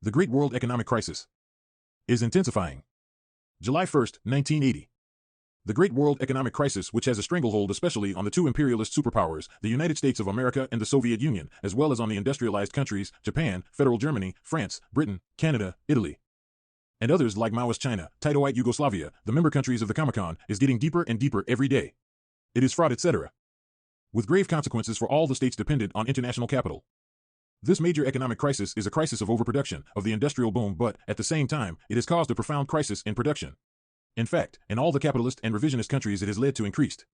The Great World Economic Crisis is intensifying. July 1, 1980. The Great World Economic Crisis, which has a stranglehold especially on the two imperialist superpowers, the United States of America and the Soviet Union, as well as on the industrialized countries, Japan, Federal Germany, France, Britain, Canada, Italy, and others like Maoist China, Titoite Yugoslavia, the member countries of the Comecon, is getting deeper and deeper every day. It is fraught, etc., with grave consequences for all the states dependent on international capital. This major economic crisis is a crisis of overproduction, of the industrial boom, but, at the same time, it has caused a profound crisis in production. In fact, in all the capitalist and revisionist countries it has led to increased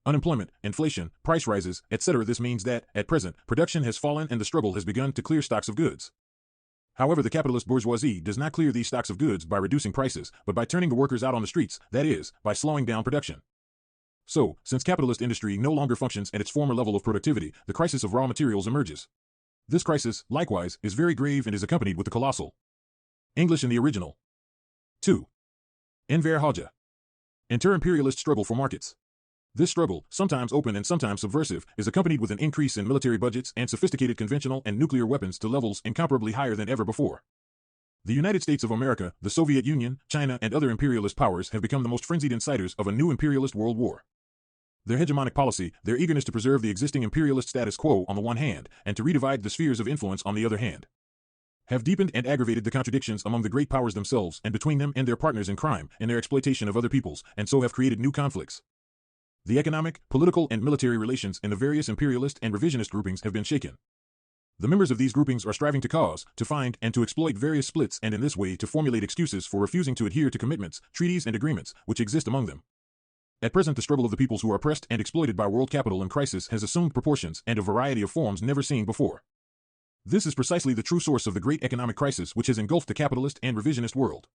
unemployment, inflation, price rises, etc. This means that, at present, production has fallen and the struggle has begun to clear stocks of goods. However, the capitalist bourgeoisie does not clear these stocks of goods by reducing prices, but by turning the workers out on the streets, that is, by slowing down production. So, since capitalist industry no longer functions at its former level of productivity, the crisis of raw materials emerges. This crisis, likewise, is very grave and is accompanied with the colossal English in the original 2. Enver Hoxha. Inter-imperialist struggle for markets. This struggle, sometimes open and sometimes subversive, is accompanied with an increase in military budgets and sophisticated conventional and nuclear weapons to levels incomparably higher than ever before. The United States of America, the Soviet Union, China, and other imperialist powers have become the most frenzied inciters of a new imperialist world war. Their hegemonic policy, their eagerness to preserve the existing imperialist status quo on the one hand, and to redivide the spheres of influence on the other hand, have deepened and aggravated the contradictions among the great powers themselves and between them and their partners in crime, in their exploitation of other peoples, and so have created new conflicts. The economic, political, and military relations in the various imperialist and revisionist groupings have been shaken. The members of these groupings are striving to cause, to find, and to exploit various splits and in this way to formulate excuses for refusing to adhere to commitments, treaties, and agreements which exist among them. At present, the struggle of the peoples who are oppressed and exploited by world capital in crisis has assumed proportions and a variety of forms never seen before. This is precisely the true source of the great economic crisis which has engulfed the capitalist and revisionist world.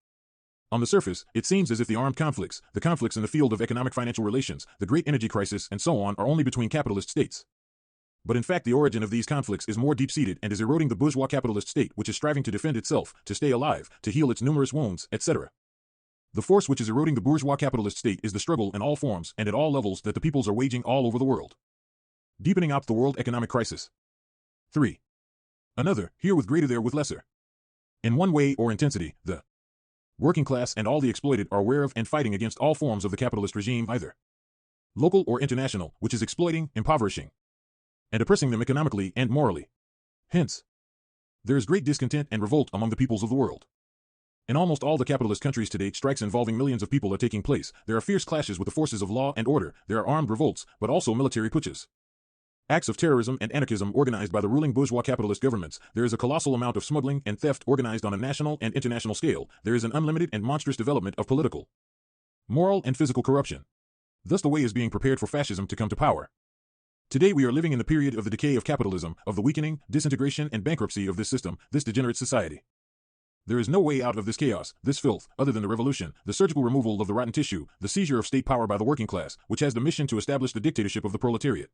On the surface, it seems as if the armed conflicts, the conflicts in the field of economic financial relations, the great energy crisis, and so on are only between capitalist states. But in fact, the origin of these conflicts is more deep-seated and is eroding the bourgeois capitalist state which is striving to defend itself, to stay alive, to heal its numerous wounds, etc. The force which is eroding the bourgeois capitalist state is the struggle in all forms and at all levels that the peoples are waging all over the world. Deepening out the world economic crisis. 3. Another, here with greater, there with lesser. In one way or intensity, the working class and all the exploited are aware of and fighting against all forms of the capitalist regime, either local or international, which is exploiting, impoverishing, and oppressing them economically and morally. Hence, there is great discontent and revolt among the peoples of the world. In almost all the capitalist countries today, strikes involving millions of people are taking place. There are fierce clashes with the forces of law and order, there are armed revolts, but also military putches. Acts of terrorism and anarchism organized by the ruling bourgeois capitalist governments. There is a colossal amount of smuggling and theft organized on a national and international scale. There is an unlimited and monstrous development of political, moral, and physical corruption. Thus the way is being prepared for fascism to come to power. Today we are living in the period of the decay of capitalism, of the weakening, disintegration, and bankruptcy of this system, this degenerate society. There is no way out of this chaos, this filth, other than the revolution, the surgical removal of the rotten tissue, the seizure of state power by the working class, which has the mission to establish the dictatorship of the proletariat.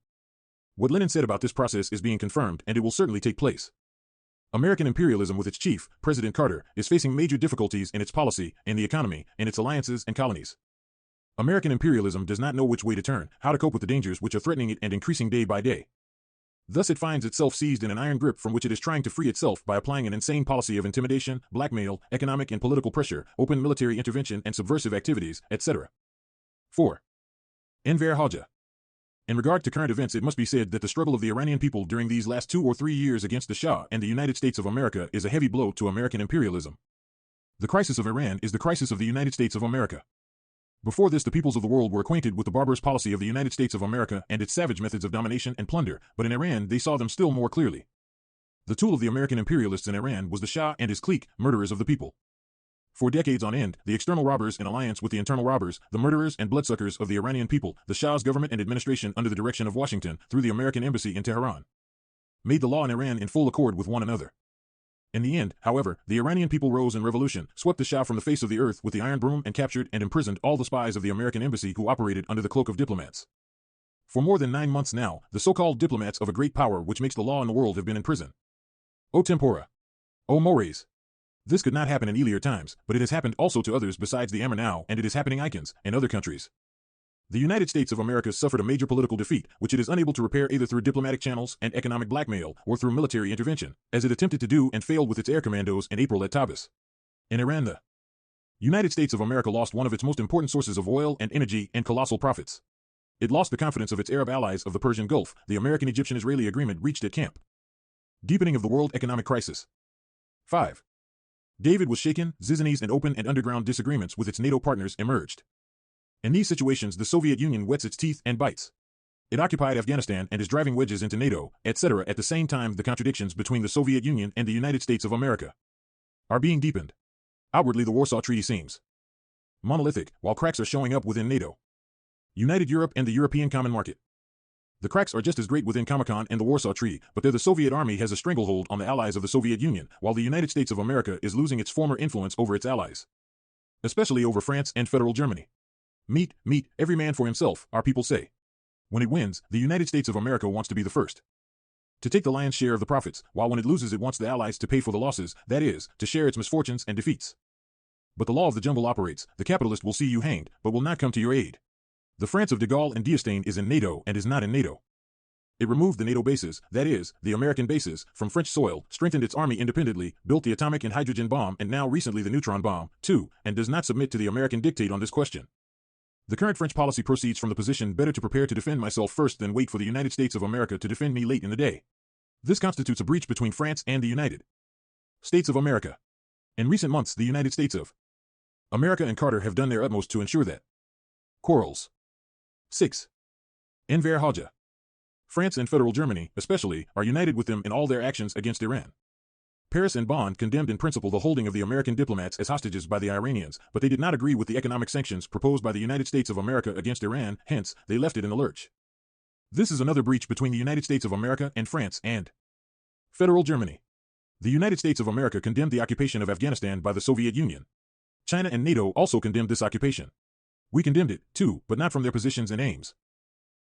What Lenin said about this process is being confirmed, and it will certainly take place. American imperialism with its chief, President Carter, is facing major difficulties in its policy, in the economy, in its alliances and colonies. American imperialism does not know which way to turn, how to cope with the dangers which are threatening it and increasing day by day. Thus it finds itself seized in an iron grip from which it is trying to free itself by applying an insane policy of intimidation, blackmail, economic and political pressure, open military intervention and subversive activities, etc. 4. Enver Hoxha. In regard to current events, it must be said that the struggle of the Iranian people during these last 2 or 3 years against the Shah and the United States of America is a heavy blow to American imperialism. The crisis of Iran is the crisis of the United States of America. Before this, the peoples of the world were acquainted with the barbarous policy of the United States of America and its savage methods of domination and plunder, but in Iran they saw them still more clearly. The tool of the American imperialists in Iran was the Shah and his clique, murderers of the people. For decades on end, the external robbers in alliance with the internal robbers, the murderers and bloodsuckers of the Iranian people, the Shah's government and administration under the direction of Washington, through the American embassy in Tehran, made the law in Iran in full accord with one another. In the end, however, the Iranian people rose in revolution, swept the Shah from the face of the earth with the iron broom and captured and imprisoned all the spies of the American embassy who operated under the cloak of diplomats. For more than 9 months now, the so-called diplomats of a great power which makes the law in the world have been in prison. O tempora! O mores! This could not happen in earlier times, but it has happened also to others besides the Amr now, and it is happening icons in other countries. The United States of America suffered a major political defeat, which it is unable to repair either through diplomatic channels and economic blackmail or through military intervention, as it attempted to do and failed with its air commandos in April at Tabriz. In Iran, the United States of America lost one of its most important sources of oil and energy and colossal profits. It lost the confidence of its Arab allies of the Persian Gulf, the American-Egyptian-Israeli agreement reached at Camp. Deepening of the world economic crisis. 5. David was shaken, Zizanies and open and underground disagreements with its NATO partners emerged. In these situations, the Soviet Union whets its teeth and bites. It occupied Afghanistan and is driving wedges into NATO, etc. At the same time, the contradictions between the Soviet Union and the United States of America are being deepened. Outwardly, the Warsaw Treaty seems monolithic, while cracks are showing up within NATO, United Europe, and the European Common Market. The cracks are just as great within Comecon and the Warsaw Treaty, but there the Soviet Army has a stranglehold on the allies of the Soviet Union, while the United States of America is losing its former influence over its allies, especially over France and Federal Germany. Meat, every man for himself, our people say. When it wins, the United States of America wants to be the first to take the lion's share of the profits, while when it loses it wants the allies to pay for the losses, that is, to share its misfortunes and defeats. But the law of the jungle operates. The capitalist will see you hanged, but will not come to your aid. The France of de Gaulle and D'Estaing is in NATO and is not in NATO. It removed the NATO bases, that is, the American bases, from French soil, strengthened its army independently, built the atomic and hydrogen bomb and now recently the neutron bomb, too, and does not submit to the American dictate on this question. The current French policy proceeds from the position better to prepare to defend myself first than wait for the United States of America to defend me late in the day. This constitutes a breach between France and the United States of America. In recent months, the United States of America and Carter have done their utmost to ensure that quarrels. 6. Enver Hoxha. France and Federal Germany, especially, are united with them in all their actions against Iran. Paris and Bonn condemned in principle the holding of the American diplomats as hostages by the Iranians, but they did not agree with the economic sanctions proposed by the United States of America against Iran, hence, they left it in the lurch. This is another breach between the United States of America and France and Federal Germany. The United States of America condemned the occupation of Afghanistan by the Soviet Union. China and NATO also condemned this occupation. We condemned it, too, but not from their positions and aims.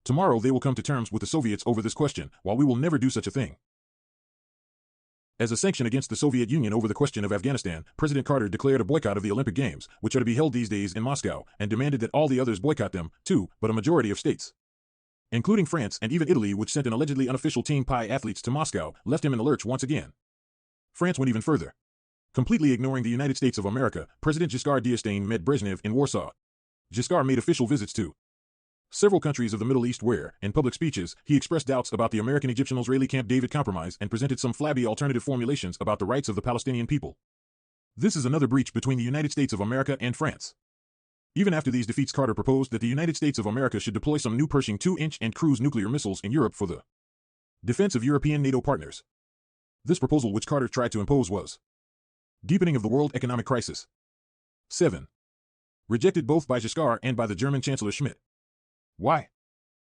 Tomorrow they will come to terms with the Soviets over this question, while we will never do such a thing. As a sanction against the Soviet Union over the question of Afghanistan, President Carter declared a boycott of the Olympic Games, which are to be held these days in Moscow, and demanded that all the others boycott them, too, but a majority of states, including France and even Italy, which sent an allegedly unofficial Team Pi athletes to Moscow, left him in the lurch once again. France went even further. Completely ignoring the United States of America, President Giscard d'Estaing met Brezhnev in Warsaw. Giscard made official visits to several countries of the Middle East where, in public speeches, he expressed doubts about the American-Egyptian-Israeli Camp David compromise and presented some flabby alternative formulations about the rights of the Palestinian people. This is another breach between the United States of America and France. Even after these defeats, Carter proposed that the United States of America should deploy some new Pershing 2-inch and cruise nuclear missiles in Europe for the defense of European NATO partners. This proposal, which Carter tried to impose, was deepening of the world economic crisis. 7. Rejected both by Giscard and by the German Chancellor Schmidt. Why?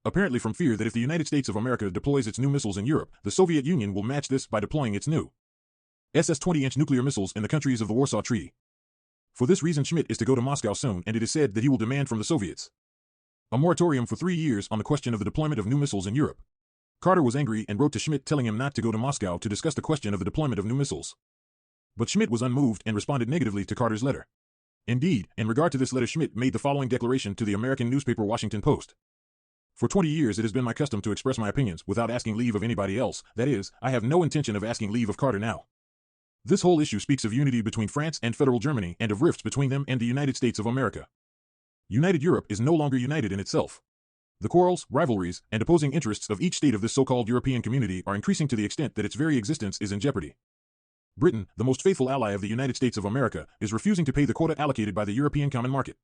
Apparently from fear that if the United States of America deploys its new missiles in Europe, the Soviet Union will match this by deploying its new SS 20-inch nuclear missiles in the countries of the Warsaw Treaty. For this reason, Schmidt is to go to Moscow soon, and it is said that he will demand from the Soviets a moratorium for 3 years on the question of the deployment of new missiles in Europe. Carter was angry and wrote to Schmidt telling him not to go to Moscow to discuss the question of the deployment of new missiles. But Schmidt was unmoved and responded negatively to Carter's letter. Indeed, in regard to this letter, Schmidt made the following declaration to the American newspaper Washington Post. For 20 years it has been my custom to express my opinions without asking leave of anybody else, that is, I have no intention of asking leave of Carter now. This whole issue speaks of unity between France and Federal Germany and of rifts between them and the United States of America. United Europe is no longer united in itself. The quarrels, rivalries, and opposing interests of each state of this so-called European community are increasing to the extent that its very existence is in jeopardy. Britain, the most faithful ally of the United States of America, is refusing to pay the quota allocated by the European Common Market.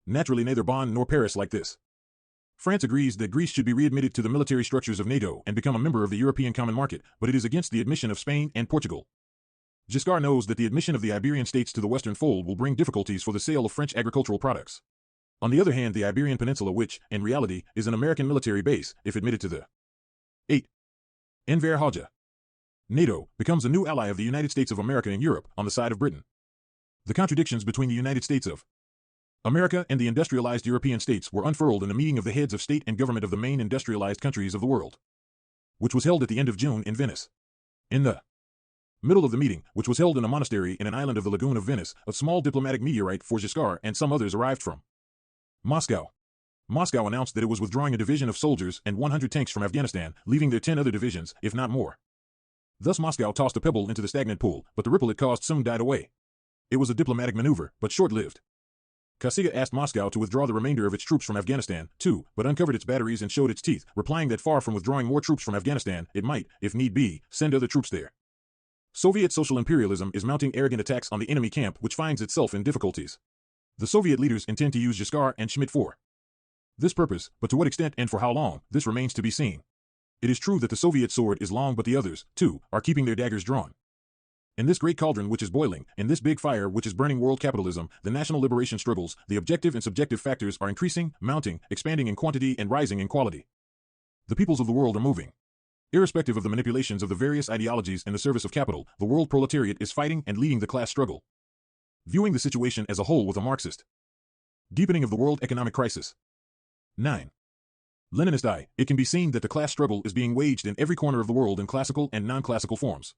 Naturally, neither Bonn nor Paris like this. France agrees that Greece should be readmitted to the military structures of NATO and become a member of the European Common Market, but it is against the admission of Spain and Portugal. Giscard knows that the admission of the Iberian states to the Western fold will bring difficulties for the sale of French agricultural products. On the other hand, the Iberian Peninsula, which, in reality, is an American military base, if admitted to the 8. Enver Hoxha. NATO becomes a new ally of the United States of America in Europe on the side of Britain. The contradictions between the United States of America and the industrialized European states were unfurled in a meeting of the heads of state and government of the main industrialized countries of the world, which was held at the end of June in Venice. In the middle of the meeting, which was held in a monastery in an island of the lagoon of Venice, a small diplomatic meteorite for Giscard and some others arrived from Moscow. Moscow announced that it was withdrawing a division of soldiers and 100 tanks from Afghanistan, leaving their 10 other divisions, if not more. Thus Moscow tossed a pebble into the stagnant pool, but the ripple it caused soon died away. It was a diplomatic maneuver, but short-lived. Kasiga asked Moscow to withdraw the remainder of its troops from Afghanistan, too, but uncovered its batteries and showed its teeth, replying that far from withdrawing more troops from Afghanistan, it might, if need be, send other troops there. Soviet social imperialism is mounting arrogant attacks on the enemy camp, which finds itself in difficulties. The Soviet leaders intend to use Yashkar and Schmidt for this purpose, but to what extent and for how long, this remains to be seen. It is true that the Soviet sword is long, but the others, too, are keeping their daggers drawn. In this great cauldron which is boiling, in this big fire which is burning world capitalism, the national liberation struggles, the objective and subjective factors are increasing, mounting, expanding in quantity and rising in quality. The peoples of the world are moving. Irrespective of the manipulations of the various ideologies in the service of capital, the world proletariat is fighting and leading the class struggle. Viewing the situation as a whole with a Marxist. Deepening of the world economic crisis. 9. Leninist eye, it can be seen that the class struggle is being waged in every corner of the world in classical and non-classical forms.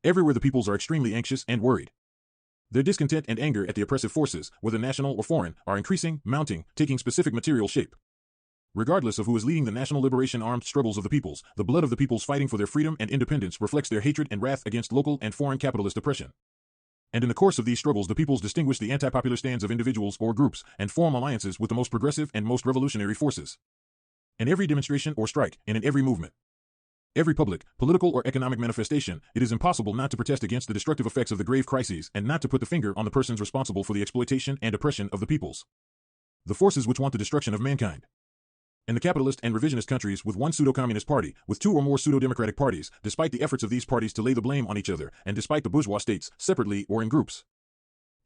Everywhere the peoples are extremely anxious and worried. Their discontent and anger at the oppressive forces, whether national or foreign, are increasing, mounting, taking specific material shape. Regardless of who is leading the national liberation armed struggles of the peoples, the blood of the peoples fighting for their freedom and independence reflects their hatred and wrath against local and foreign capitalist oppression. And in the course of these struggles, the peoples distinguish the anti-popular stands of individuals or groups and form alliances with the most progressive and most revolutionary forces. In every demonstration or strike, and in every movement, every public, political or economic manifestation, it is impossible not to protest against the destructive effects of the grave crises and not to put the finger on the persons responsible for the exploitation and oppression of the peoples. The forces which want the destruction of mankind. In the capitalist and revisionist countries with one pseudo-communist party, with two or more pseudo-democratic parties, despite the efforts of these parties to lay the blame on each other, and despite the bourgeois states, separately or in groups,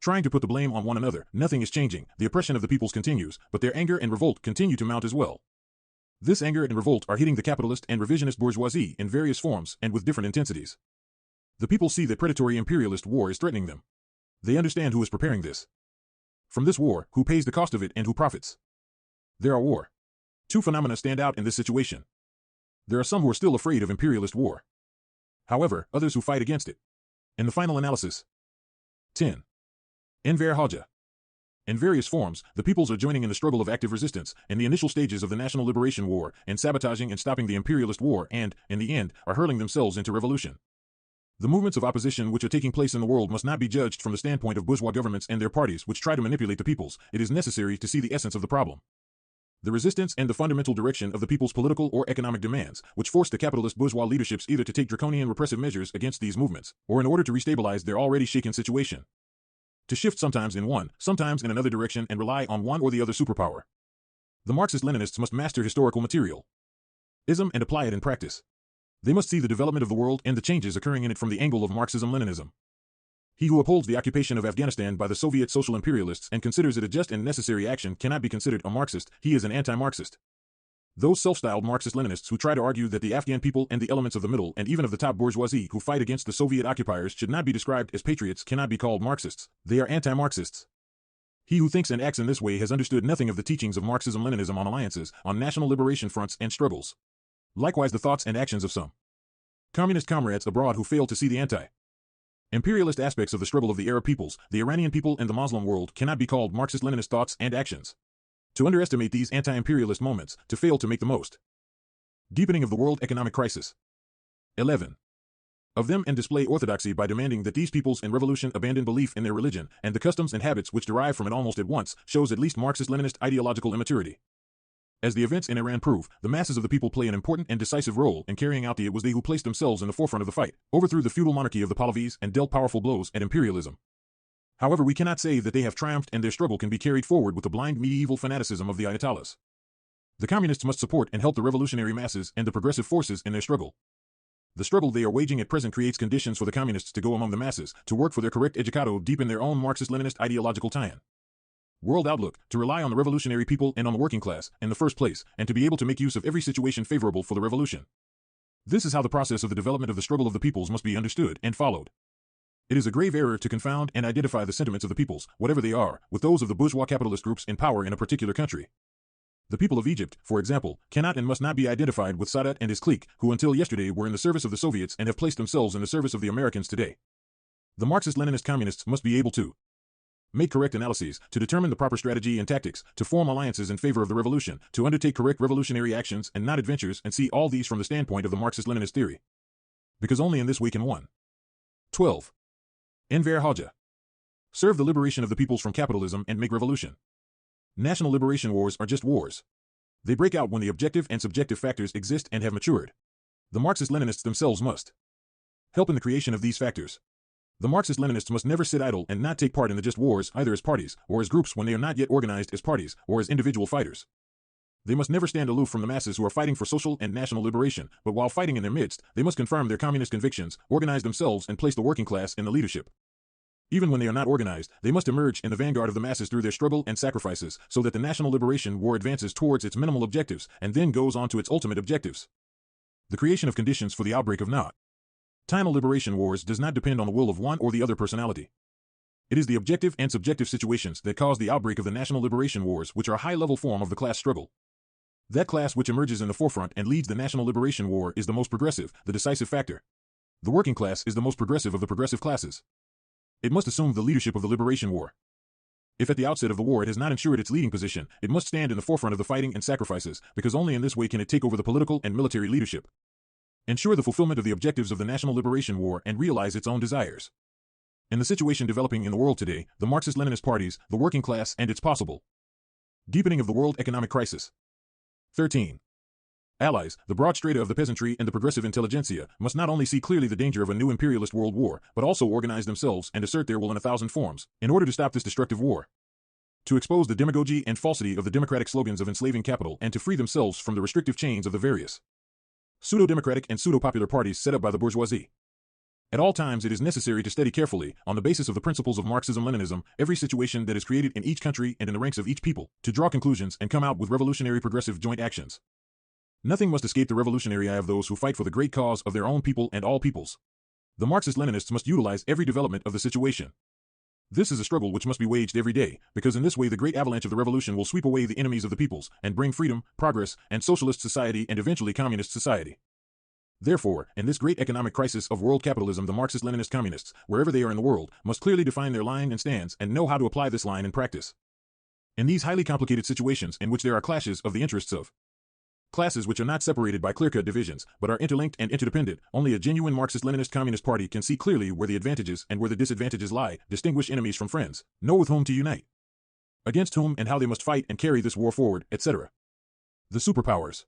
trying to put the blame on one another, nothing is changing, the oppression of the peoples continues, but their anger and revolt continue to mount as well. This anger and revolt are hitting the capitalist and revisionist bourgeoisie in various forms and with different intensities. The people see that predatory imperialist war is threatening them. They understand who is preparing this. From this war, who pays the cost of it and who profits. There are war. Two phenomena stand out in this situation. There are some who are still afraid of imperialist war. However, others who fight against it. In the final analysis. 10. Enver Hoxha. In various forms, the peoples are joining in the struggle of active resistance, in the initial stages of the national liberation war, in sabotaging and stopping the imperialist war, and, in the end, are hurling themselves into revolution. The movements of opposition which are taking place in the world must not be judged from the standpoint of bourgeois governments and their parties which try to manipulate the peoples. It is necessary to see the essence of the problem. The resistance and the fundamental direction of the people's political or economic demands, which force the capitalist bourgeois leaderships either to take draconian repressive measures against these movements, or in order to restabilize their already shaken situation. To shift sometimes in one, sometimes in another direction and rely on one or the other superpower. The Marxist-Leninists must master historical material ism and apply it in practice. They must see the development of the world and the changes occurring in it from the angle of Marxism-Leninism. He who upholds the occupation of Afghanistan by the Soviet social imperialists and considers it a just and necessary action cannot be considered a Marxist, he is an anti-Marxist. Those self-styled Marxist-Leninists who try to argue that the Afghan people and the elements of the middle and even of the top bourgeoisie who fight against the Soviet occupiers should not be described as patriots cannot be called Marxists. They are anti-Marxists. He who thinks and acts in this way has understood nothing of the teachings of Marxism-Leninism on alliances, on national liberation fronts and struggles. Likewise the thoughts and actions of some communist comrades abroad who fail to see the anti-imperialist aspects of the struggle of the Arab peoples, the Iranian people and the Muslim world cannot be called Marxist-Leninist thoughts and actions. To underestimate these anti-imperialist moments, to fail to make the most. Deepening of the world economic crisis. 11. Of them and display orthodoxy by demanding that these peoples in revolution abandon belief in their religion and the customs and habits which derive from it almost at once, shows at least Marxist-Leninist ideological immaturity. As the events in Iran prove, the masses of the people play an important and decisive role in carrying out it was they who placed themselves in the forefront of the fight, overthrew the feudal monarchy of the Pahlavis and dealt powerful blows at imperialism. However, we cannot say that they have triumphed and their struggle can be carried forward with the blind medieval fanaticism of the Ayatollahs. The communists must support and help the revolutionary masses and the progressive forces in their struggle. The struggle they are waging at present creates conditions for the communists to go among the masses, to work for their correct educado deep in their own Marxist-Leninist ideological tie-in. World outlook, to rely on the revolutionary people and on the working class, in the first place, and to be able to make use of every situation favorable for the revolution. This is how the process of the development of the struggle of the peoples must be understood and followed. It is a grave error to confound and identify the sentiments of the peoples, whatever they are, with those of the bourgeois capitalist groups in power in a particular country. The people of Egypt, for example, cannot and must not be identified with Sadat and his clique, who until yesterday were in the service of the Soviets and have placed themselves in the service of the Americans today. The Marxist-Leninist communists must be able to make correct analyses, to determine the proper strategy and tactics, to form alliances in favor of the revolution, to undertake correct revolutionary actions and not adventures, and see all these from the standpoint of the Marxist-Leninist theory. Because only in this way can one. 12. Enver Hoxha. Serve the liberation of the peoples from capitalism and make revolution. National liberation wars are just wars. They break out when the objective and subjective factors exist and have matured. The Marxist-Leninists themselves must help in the creation of these factors. The Marxist-Leninists must never sit idle and not take part in the just wars, either as parties or as groups when they are not yet organized as parties or as individual fighters. They must never stand aloof from the masses who are fighting for social and national liberation, but while fighting in their midst, they must confirm their communist convictions, organize themselves, and place the working class in the leadership. Even when they are not organized, they must emerge in the vanguard of the masses through their struggle and sacrifices, so that the national liberation war advances towards its minimal objectives and then goes on to its ultimate objectives. The creation of conditions for the outbreak of national liberation wars does not depend on the will of one or the other personality. It is the objective and subjective situations that cause the outbreak of the national liberation wars, which are a high-level form of the class struggle. That class which emerges in the forefront and leads the national liberation war is the most progressive, the decisive factor. The working class is the most progressive of the progressive classes. It must assume the leadership of the liberation war. If at the outset of the war it has not ensured its leading position, it must stand in the forefront of the fighting and sacrifices, because only in this way can it take over the political and military leadership, ensure the fulfillment of the objectives of the national liberation war, and realize its own desires. In the situation developing in the world today, the Marxist-Leninist parties, the working class, and its possible deepening of the world economic crisis. 13. Allies, the broad strata of the peasantry and the progressive intelligentsia, must not only see clearly the danger of a new imperialist world war, but also organize themselves and assert their will in 1,000 forms, in order to stop this destructive war, to expose the demagogy and falsity of the democratic slogans of enslaving capital, and to free themselves from the restrictive chains of the various pseudo-democratic and pseudo-popular parties set up by the bourgeoisie. At all times it is necessary to study carefully, on the basis of the principles of Marxism-Leninism, every situation that is created in each country and in the ranks of each people, to draw conclusions and come out with revolutionary progressive joint actions. Nothing must escape the revolutionary eye of those who fight for the great cause of their own people and all peoples. The Marxist-Leninists must utilize every development of the situation. This is a struggle which must be waged every day, because in this way the great avalanche of the revolution will sweep away the enemies of the peoples, and bring freedom, progress, and socialist society and eventually communist society. Therefore, in this great economic crisis of world capitalism, the Marxist-Leninist communists, wherever they are in the world, must clearly define their line and stands and know how to apply this line in practice. In these highly complicated situations in which there are clashes of the interests of classes which are not separated by clear-cut divisions, but are interlinked and interdependent, only a genuine Marxist-Leninist communist party can see clearly where the advantages and where the disadvantages lie, distinguish enemies from friends, know with whom to unite, against whom and how they must fight and carry this war forward, etc. The superpowers.